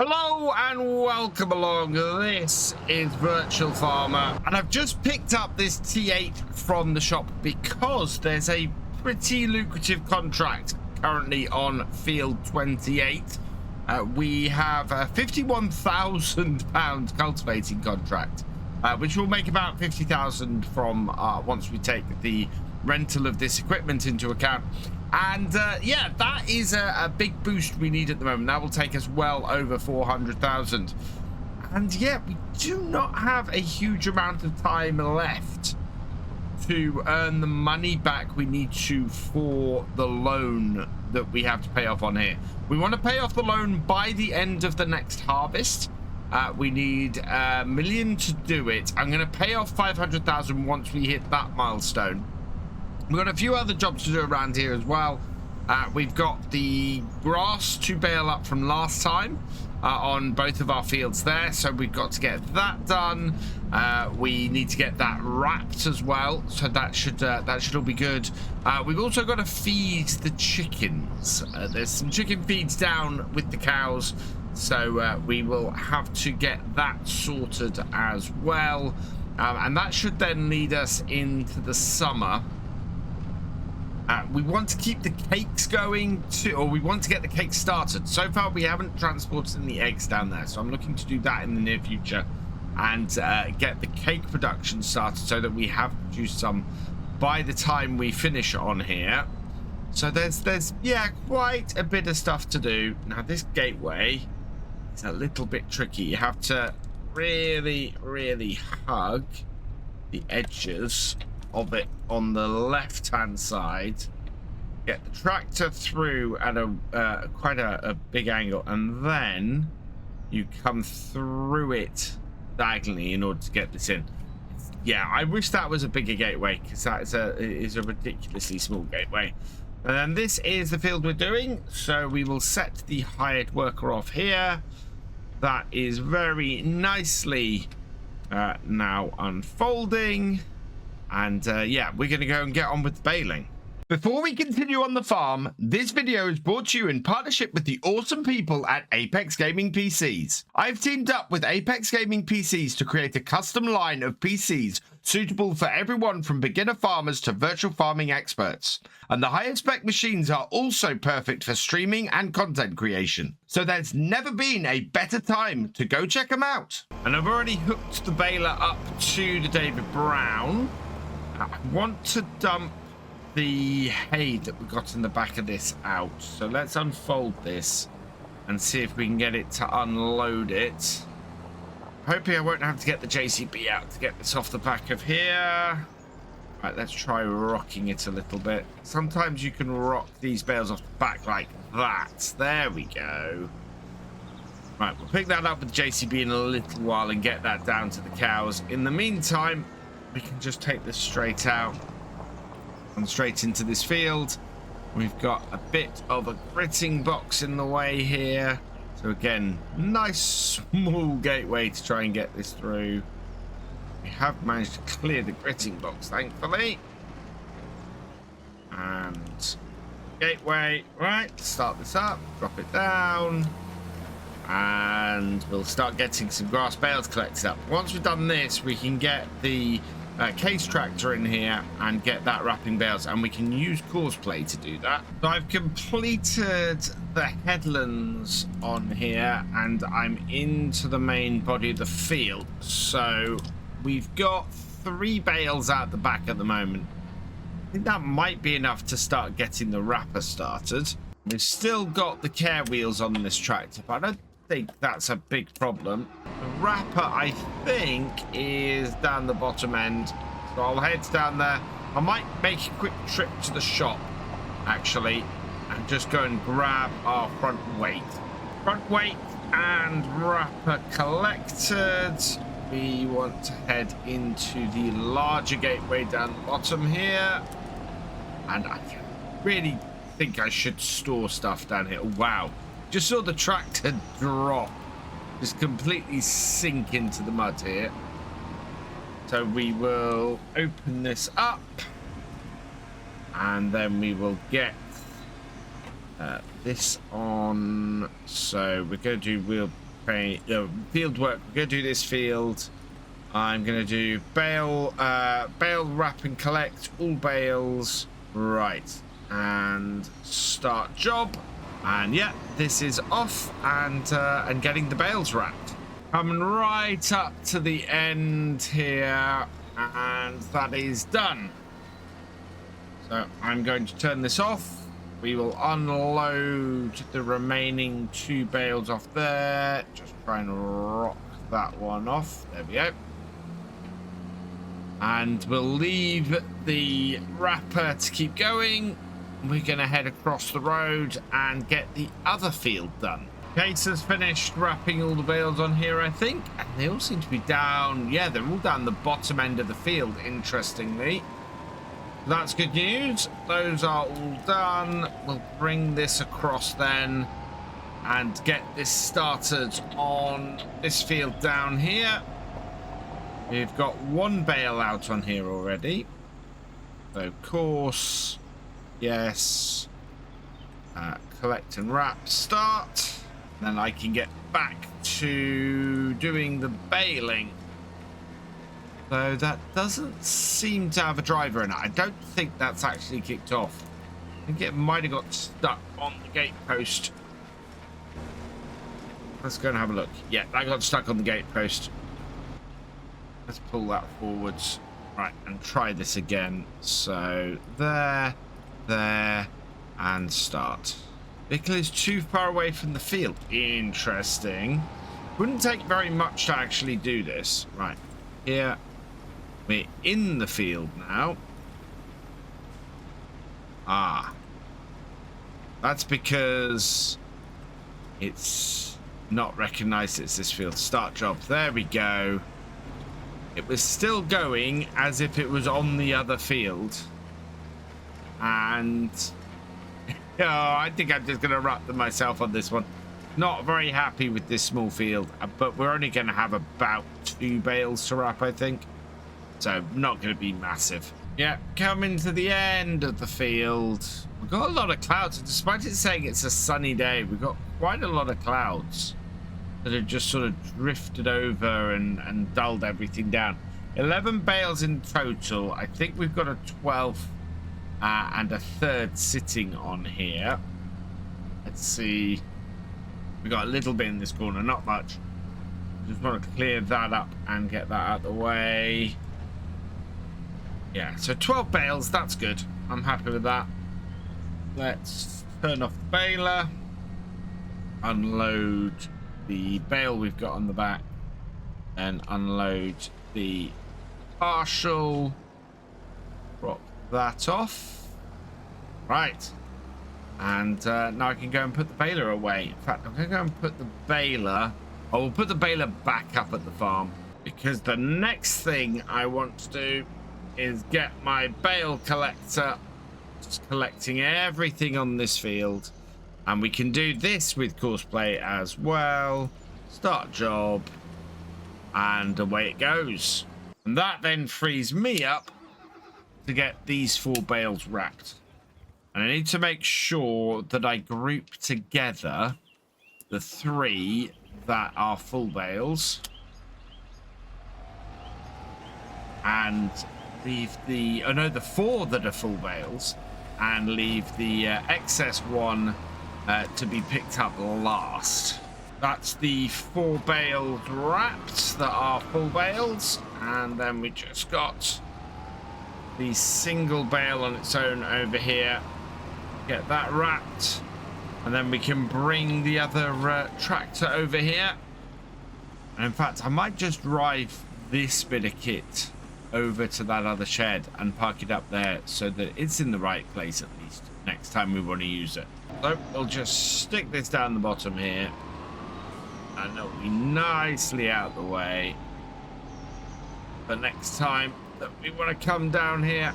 Hello and welcome along. This is Virtual Farmer, and I've just picked up this T8 from the shop because there's a pretty lucrative contract currently on field 28. We have a £51,000 cultivating contract, which will make about 50,000 from once we take the rental of this equipment into account. And yeah, that is a big boost we need at the moment. That will take us well over 400,000. And yeah, we do not have a huge amount of time left to earn the money back we need to for the loan that we have to pay off on here. We want to pay off the loan by the end of the next harvest. We need $1 million to do it. I'm going to pay off 500,000 once we hit that milestone. We've got a few other jobs to do around here as well. We've got the grass to bale up from last time on both of our fields there, so we've got to get that done. We need to get that wrapped as well, so that should all be good. We've also got to feed the chickens. There's some chicken feeds down with the cows, so we will have to get that sorted as well, and that should then lead us into the summer. We want to keep the cakes going or we want to get the cakes started. So far we haven't transported any eggs down there, so I'm looking to do that in the near future and get the cake production started so that we have produced some by the time we finish on here. So there's yeah, quite a bit of stuff to do. Now this gateway is a little bit tricky. You have to really hug the edges of it on the left hand side, get the tractor through at a quite a big angle, and then you come through it diagonally in order to get this in. Yeah, I wish that was a bigger gateway, because that is a ridiculously small gateway. And then this is the field we're doing, so we will set the hired worker off here. That is very nicely now unfolding. And yeah, we're going to go and get on with the baling. Before we continue on the farm, this video is brought to you in partnership with the awesome people at Apex Gaming PCs. I've teamed up with Apex Gaming PCs to create a custom line of PCs suitable for everyone from beginner farmers to virtual farming experts. And the higher spec machines are also perfect for streaming and content creation. So there's never been a better time to go check them out. And I've already hooked the baler up to the David Brown. I want to dump the hay that we got in the back of this out. So let's unfold this and see if we can get it to unload it. Hoping I won't have to get the JCB out to get this off the back of here. Right, let's try rocking it a little bit. Sometimes you can rock these bales off the back like that. There we go. Right, we'll pick that up with JCB in a little while and get that down to the cows. In the meantime, we can just take this straight out and straight into this field. We've got a bit of a gritting box in the way here. So again, nice small gateway to try and get this through. We have managed to clear the gritting box, thankfully. And gateway, right, start this up, drop it down. And we'll start getting some grass bales collected up. Once we've done this, we can get the case tractor in here and get that wrapping bales, and we can use Causeplay to do that. So I've completed the headlands on here and I'm into the main body of the field. So we've got 3 bales out the back at the moment. I think that might be enough to start getting the wrapper started. We've still got the care wheels on this tractor, but I don't think that's a big problem. The wrapper, I think, is down the bottom end, so I'll head down there. I might make a quick trip to the shop, actually, and just go and grab our front weight. Front weight and wrapper collected. We want to head into the larger gateway down the bottom here, and I really think I should store stuff down here. Wow, just saw the tractor drop, just completely sink into the mud here. So we will open this up and then we will get this on. So we're going to do, we'll field work. We're going to do this field. I'm going to do bale, wrap and collect all bales. Right. And start job. And yeah, this is off and getting the bales wrapped. Coming right up to the end here. And that is done. So I'm going to turn this off. We will unload the remaining 2 bales off there. Just try and rock that one off. There we go. And we'll leave the wrapper to keep going. We're going to head across the road and get the other field done. Case has finished wrapping all the bales on here, I think. And they all seem to be down. Yeah, they're all down the bottom end of the field, interestingly. That's good news. Those are all done. We'll bring this across then and get this started on this field down here. We've got 1 bale out on here already. So course, yes. Collect and wrap, start. Then I can get back to doing the baling. So that doesn't seem to have a driver in it. I don't think that's actually kicked off. I think it might have got stuck on the gate post. Let's go and have a look. Yeah, that got stuck on the gate post. Let's pull that forwards. Right, and try this again. So there, and start. Vehicle is too far away from the field. Interesting. Wouldn't take very much to actually do this. Right, here. We're in the field now. Ah. That's because it's not recognized it's this field. Start job. There we go. It was still going as if it was on the other field. And oh, I think I'm just going to wrap them myself on this one. Not very happy with this small field, but we're only going to have about 2 bales to wrap, I think. So not going to be massive. Yeah, coming to the end of the field. We've got a lot of clouds. Despite it saying it's a sunny day, we've got quite a lot of clouds that have just sort of drifted over and dulled everything down. 11 bales in total. I think we've got a 12th and a 3rd sitting on here. Let's see. We got a little bit in this corner, not much. Just want to clear that up and get that out of the way. Yeah, so 12 bales, that's good. I'm happy with that. Let's turn off the baler. Unload the bale we've got on the back. And unload the partial. Drop that off. Right. And now I can go and put the baler away. In fact, I'm going to go and put the baler... I will put the baler back up at the farm. Because the next thing I want to do is get my bale collector, just collecting everything on this field. And we can do this with courseplay as well. Start job. And away it goes. And that then frees me up to get these 4 bales wrapped. And I need to make sure that I group together the 3 that are full bales. And leave the, oh no, the 4 that are full bales. And leave the excess one to be picked up last. That's the 4 bales wrapped that are full bales. And then we just got the single bale on its own over here. Get that wrapped. And then we can bring the other tractor over here. And in fact, I might just drive this bit of kit over to that other shed and park it up there so that it's in the right place at least next time we want to use it. So we'll just stick this down the bottom here. And it'll be nicely out of the way. But next time that we want to come down here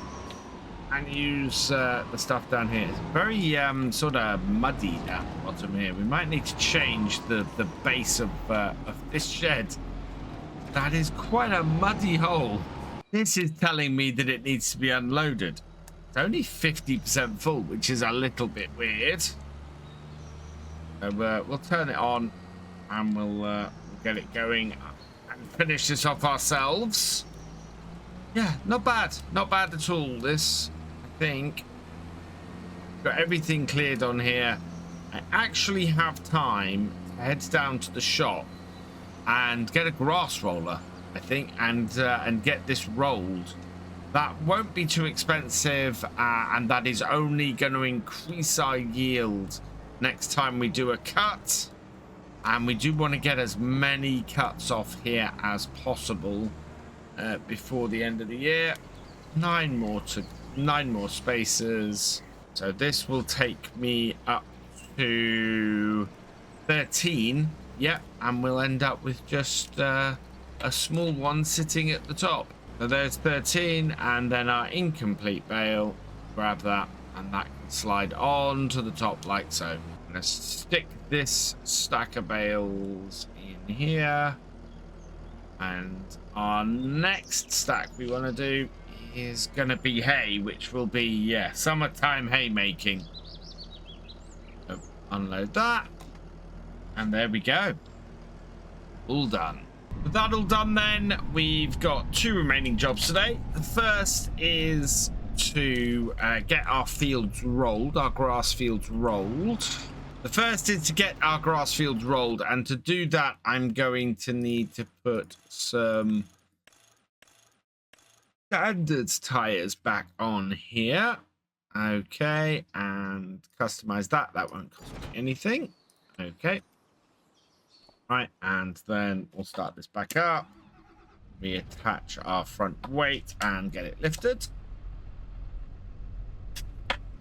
and use the stuff down here. It's very sort of muddy down the bottom here. We might need to change the base of this shed. That is quite a muddy hole. This is telling me that it needs to be unloaded. It's only 50% full, which is a little bit weird. So we'll turn it on and we'll get it going and finish this off ourselves. Yeah, not bad at all. This, I think, got everything cleared on here. I actually have time to head down to the shop and get a grass roller, I think, and get this rolled. That won't be too expensive, and that is only going to increase our yield next time we do a cut. And we do want to get as many cuts off here as possible before the end of the year. 9 more spaces. So this will take me up to 13. Yep, and we'll end up with just a small one sitting at the top. So there's 13, and then our incomplete bale. Grab that, and that can slide on to the top like so. I'm going to stick this stack of bales in here. And our next stack we want to do is going to be hay, which will be, yeah, summertime hay making. So unload that. And there we go. All done. With that all done, then, we've got 2 remaining jobs today. The first is to get our fields rolled, our grass fields rolled. The first is to get our grass fields rolled, and to do that, I'm going to need to put some standard tires back on here. Okay, and customize that. That won't cost me anything. Okay. Right, and then we'll start this back up. We attach our front weight and get it lifted.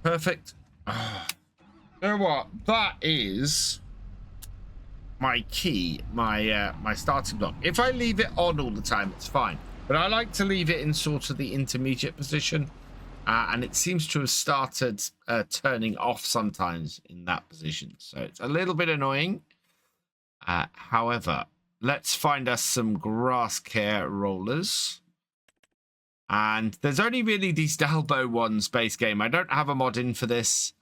Perfect. Oh, you know what? That is my key, my starting block. If I leave it on all the time, it's fine. But I like to leave it in sort of the intermediate position. And it seems to have started turning off sometimes in that position. So it's a little bit annoying. However, let's find us some grass care rollers. And there's only really these Tallboy ones base game. I don't have a mod in for this.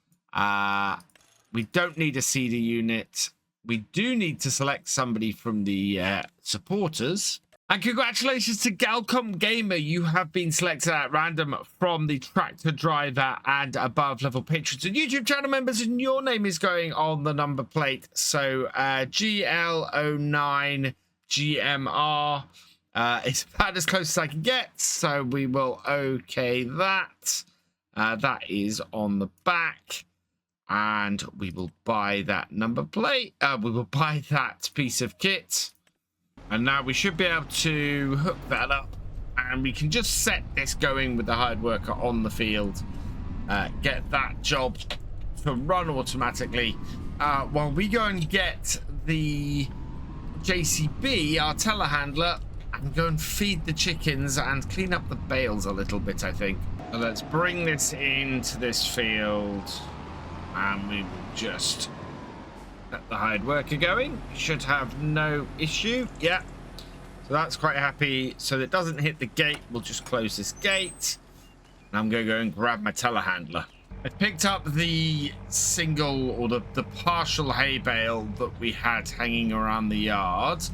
We don't need a seeder unit. We do need to select somebody from the supporters. And congratulations to Galcomp Gamer. You have been selected at random from the tractor driver and above level patrons and YouTube channel members, and your name is going on the number plate. So GL09GMR is about as close as I can get. So we will okay that. That is on the back. And we will buy that number plate. We will buy that piece of kit. And now we should be able to hook that up, and we can just set this going with the hired worker on the field. Get that job to run automatically while we go and get the JCB, our telehandler, and go and feed the chickens and clean up the bales a little bit, I think. So let's bring this into this field, and we will just get the hired worker going. Should have no issue. Yeah, so that's quite happy. So it doesn't hit the gate, we'll just close this gate, and I'm gonna go and grab my telehandler. I picked up the single or the partial hay bale that we had hanging around the yard.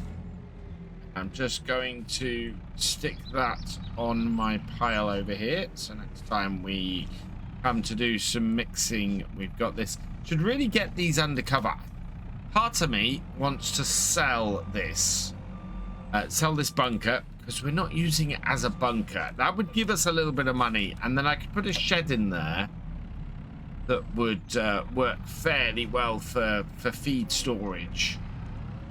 I'm just going to stick that on my pile over here, so next time we come to do some mixing, we've got this. Should really get these undercover. Part of me wants to sell this bunker, because we're not using it as a bunker. That would give us a little bit of money, and then I could put a shed in there that would work fairly well for feed storage.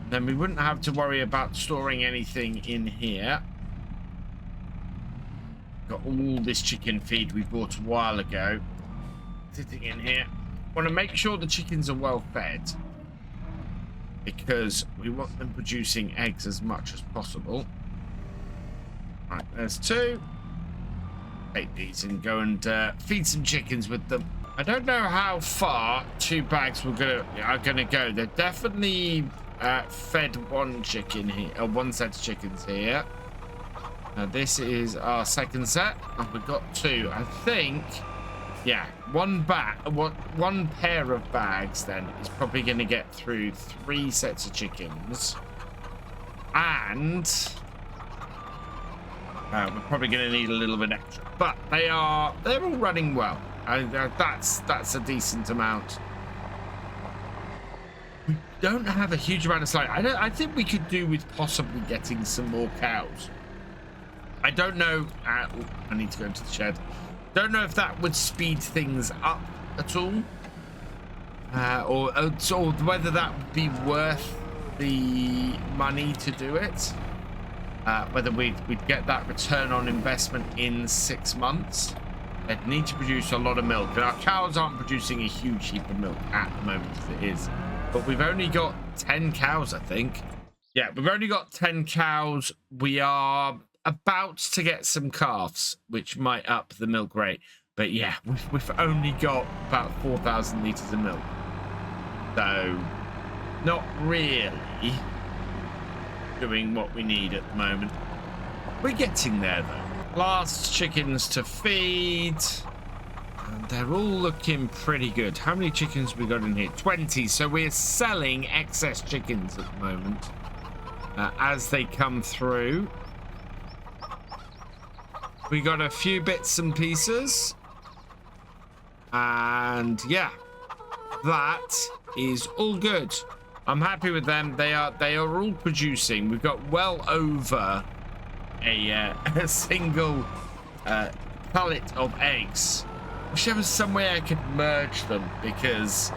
Then we wouldn't have to worry about storing anything in here. Got all this chicken feed we bought a while ago sitting in here. Want to make sure the chickens are well fed, because we want them producing eggs as much as possible. Right, there's 2. Take these and go and feed some chickens with them. I don't know how far 2 bags are gonna go. They're definitely fed 1 chicken here, or 1 set of chickens here. Now this is our second set, and we've got 2. I think Yeah, one pair of bags then is probably going to get through 3 sets of chickens, and we're probably going to need a little bit extra. But they're all running well. That's a decent amount. We don't have a huge amount of slide. I think we could do with possibly getting some more cows. I don't know. I need to go into the shed. Don't know if that would speed things up at all, or whether that would be worth the money to do it. Whether we'd get that return on investment in 6 months. They'd need to produce a lot of milk, and our cows aren't producing a huge heap of milk at the moment as it is. But we've only got 10 cows, I think. Yeah, we've only got 10 cows. We are about to get some calves, which might up the milk rate. But yeah, we've only got about 4,000 litres of milk. So, not really doing what we need at the moment. We're getting there, though. Last chickens to feed. And they're all looking pretty good. How many chickens we got in here? 20. So we're selling excess chickens at the moment as they come through. We got a few bits and pieces. And yeah, that is all good. I'm happy with them. They are all producing. We've got well over a single pallet of eggs. Wish there was some way I could merge them, because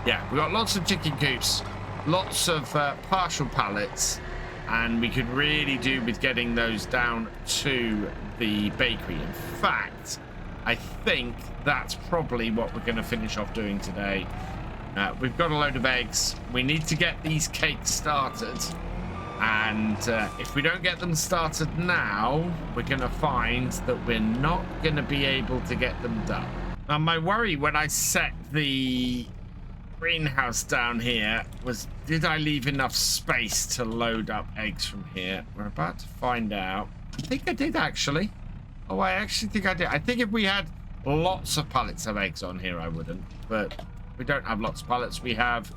yeah, we've got lots of chicken coops, lots of partial pallets, and we could really do with getting those down to the bakery. In fact, I think that's probably what we're going to finish off doing today. We've got a load of eggs. We need to get these cakes started, and if we don't get them started now, we're going to find that we're not going to be able to get them done. Now, my worry when I set the greenhouse down here was, did I leave enough space to load up eggs from here? We're about to find out. I think I did, actually. Oh, I actually think I did. I think if we had lots of pallets of eggs on here, I wouldn't. But we don't have lots of pallets. We have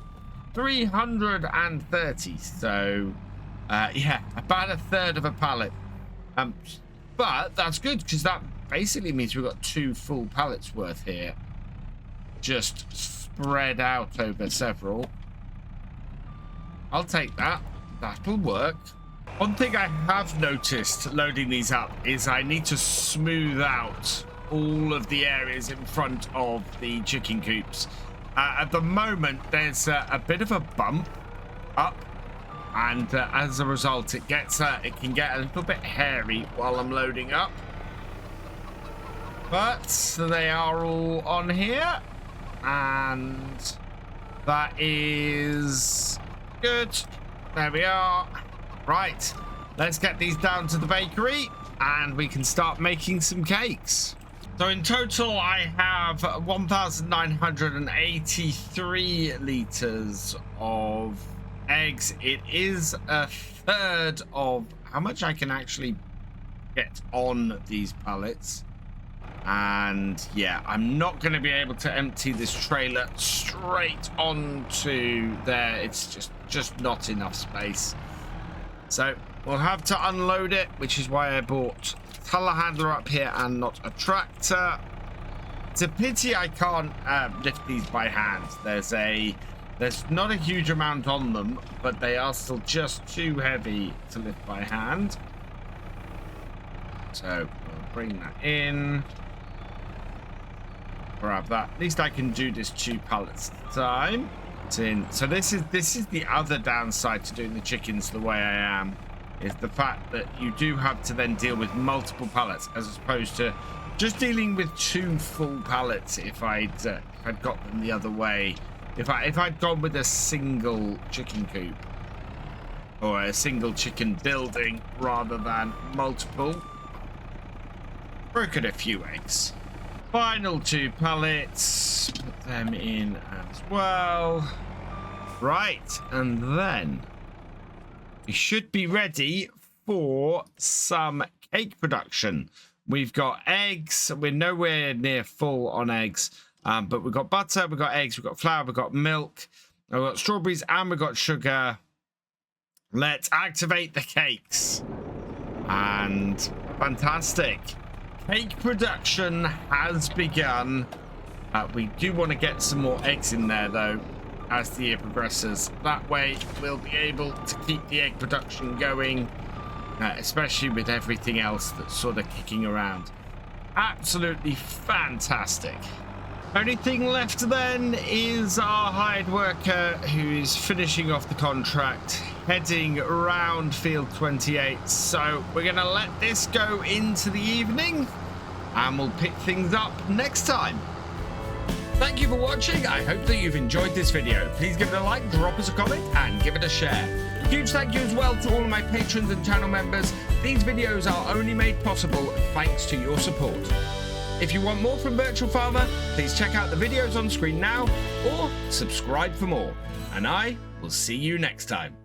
330. So, yeah, about a third of a pallet. But that's good, because that basically means we've got 2 full pallets worth here. Just spread out over several. I'll take that. That'll work. One thing I have noticed loading these up is I need to smooth out all of the areas in front of the chicken coops. At the moment, there's a bit of a bump up, and as a result, it can get a little bit hairy while I'm loading up. But they are all on here, and that is good. There we are. Right, let's get these down to the bakery, and we can start making some cakes. So in total, I have 1,983 litres of eggs. It is a third of how much I can actually get on these pallets. And yeah, I'm not going to be able to empty this trailer straight onto there. It's just not enough space. So we'll have to unload it, which is why I bought a telehandler up here and not a tractor. It's a pity I can't lift these by hand. There's not a huge amount on them, but they are still just too heavy to lift by hand. So we'll bring that in. Grab that. At least I can do this 2 pallets at a time. It's in. So this is the other downside to doing the chickens the way I am, is the fact that you do have to then deal with multiple pallets as opposed to just dealing with 2 full pallets. If I'd got them the other way, if I'd gone with a single chicken coop or a single chicken building rather than multiple, broken a few eggs. Final 2 pallets, put them in as well. Right, and then we should be ready for some cake production. We've got eggs. We're nowhere near full on eggs. But we've got butter, we've got eggs, we've got flour, we've got milk, we've got strawberries, and we've got sugar. Let's activate the cakes. And fantastic. Cake production has begun. We do want to get some more eggs in there, though, as the year progresses. That way, we'll be able to keep the egg production going, especially with everything else that's sort of kicking around. Absolutely fantastic. Only thing left then is our hired worker, who is finishing off the contract, heading around field 28. So we're going to let this go into the evening, and we'll pick things up next time. Thank you for watching. I hope that you've enjoyed this video. Please give it a like, drop us a comment, and give it a share. Huge thank you as well to all of my patrons and channel members. These videos are only made possible thanks to your support. If you want more from Virtual Farmer, please check out the videos on screen now or subscribe for more. And I will see you next time.